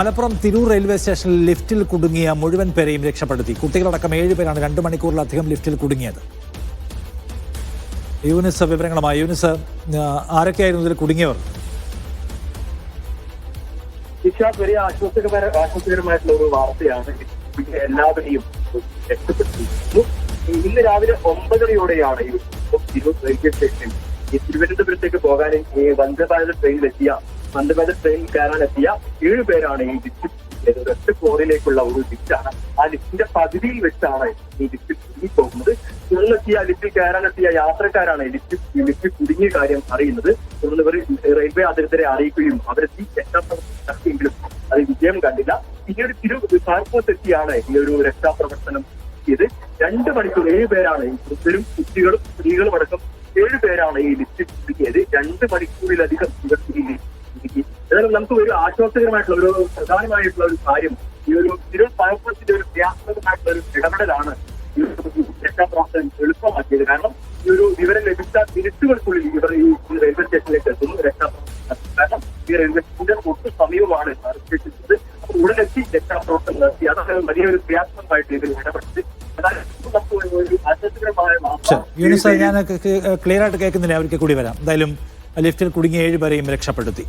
Malappuram Tirur railway സ്റ്റേഷനിൽ ലിഫ്റ്റിൽ കുടുങ്ങിയ മുഴുവൻ പേരെയും രക്ഷപ്പെടുത്തി. കുട്ടികളടക്കം 7 പേരാണ് 2 മണിക്കൂറിലധികം ലിഫ്റ്റിൽ കുടുങ്ങിയത്. യൂനിസ് വിവരങ്ങളുമായി. യൂനിസ്, ആരൊക്കെയായിരുന്നു ഇതിൽ കുടുങ്ങിയവർ? വലിയ ആശ്വാസകരമായിട്ടുള്ള ഒരു വാർത്തയാണ്. എല്ലാവരെയും രക്ഷപ്പെടുത്തിയിരുന്നു. ഇന്ന് രാവിലെ 9:30യോടെയാണ് ഈ തിരൂർ റെയിൽവേ സ്റ്റേഷനിൽ ഈ തിരുവനന്തപുരത്തേക്ക് പോകാൻ വന്ദേഭാരത് ട്രെയിനിൽ കയറാനെത്തിയ 7 പേരാണ് ഈ ലിഫ്റ്റ് ഒറ്റ ഫ്ലോറിലേക്കുള്ള ഒരു ലിഫ്റ്റാണ്. ആ ലിഫ്റ്റിന്റെ പകുതിയിൽ വെച്ചാണ് ഈ ലിഫ്റ്റ് കുടുങ്ങിപ്പോകുന്നത്. തുടർന്നെത്തിയ ലിഫ്റ്റിൽ കയറാനെത്തിയ യാത്രക്കാരാണ് ലിഫ്റ്റ് കുടുങ്ങിയ കാര്യം അറിയുന്നത്. തുടർന്ന് ഇവർ റെയിൽവേ അധികൃതരെ അറിയിക്കുകയും അവരെത്തി രക്ഷാപ്രവർത്തനം അത് വിജയം കണ്ടില്ല. പിന്നീട് കാർപ്പൂത്തെത്തിയാണ് ഈ ഒരു രക്ഷാപ്രവർത്തനം ചെയ്ത് 2 മണിക്കൂർ 7 പേരാണ് ഈ വൃദ്ധരും കുട്ടികളും സ്ത്രീകളും അടക്കം 7 പേരാണ് ഈ ലിഫ്റ്റ് കുടുങ്ങിയത്. 2 മണിക്കൂറിലധികം ഇവർ കുടുങ്ങി. ഏതായാലും നമുക്ക് ഒരു ആശ്വാസകരമായിട്ടുള്ള ഒരു പ്രധാനമായിട്ടുള്ള ഒരു കാര്യം ഈ ഒരു തിരൂർ ഫയർഫോഴ്സിന്റെ ഒരു ക്രിയാത്മകമായിട്ടുള്ള ഒരു ഇടപെടലാണ് ഈ രക്ഷാപ്രവർത്തനം എളുപ്പമാക്കിയത്. കാരണം ഈ ഒരു വിവരം ലഭിച്ച മിനിറ്റുകൾക്കുള്ളിൽ ഇവർ ഈ റെയിൽവേ സ്റ്റേഷനിലേക്ക് എത്തുന്നു. രക്ഷാപ്രവർത്തനം കാരണം ഈ റെയിൽവേ സ്റ്റേഷന്റെ തൊട്ട് സമീപമാണ് സ്റ്റേഷനിൽ ഉടനെത്തി രക്ഷാപ്രവർത്തനം നടത്തി. അതാണ് വലിയൊരു ക്രിയാത്മകമായിട്ട് ഇതിൽ ഇടപെട്ടത്. യൂനിസ്, ഞാൻ ക്ലിയർ ആയിട്ട് കേൾക്കുന്നില്ല. അവർക്ക് കൂടി വരാം. എന്തായാലും ലിഫ്റ്റിൽ കുടുങ്ങിയ 7 പേരെയും രക്ഷപ്പെടുത്തി.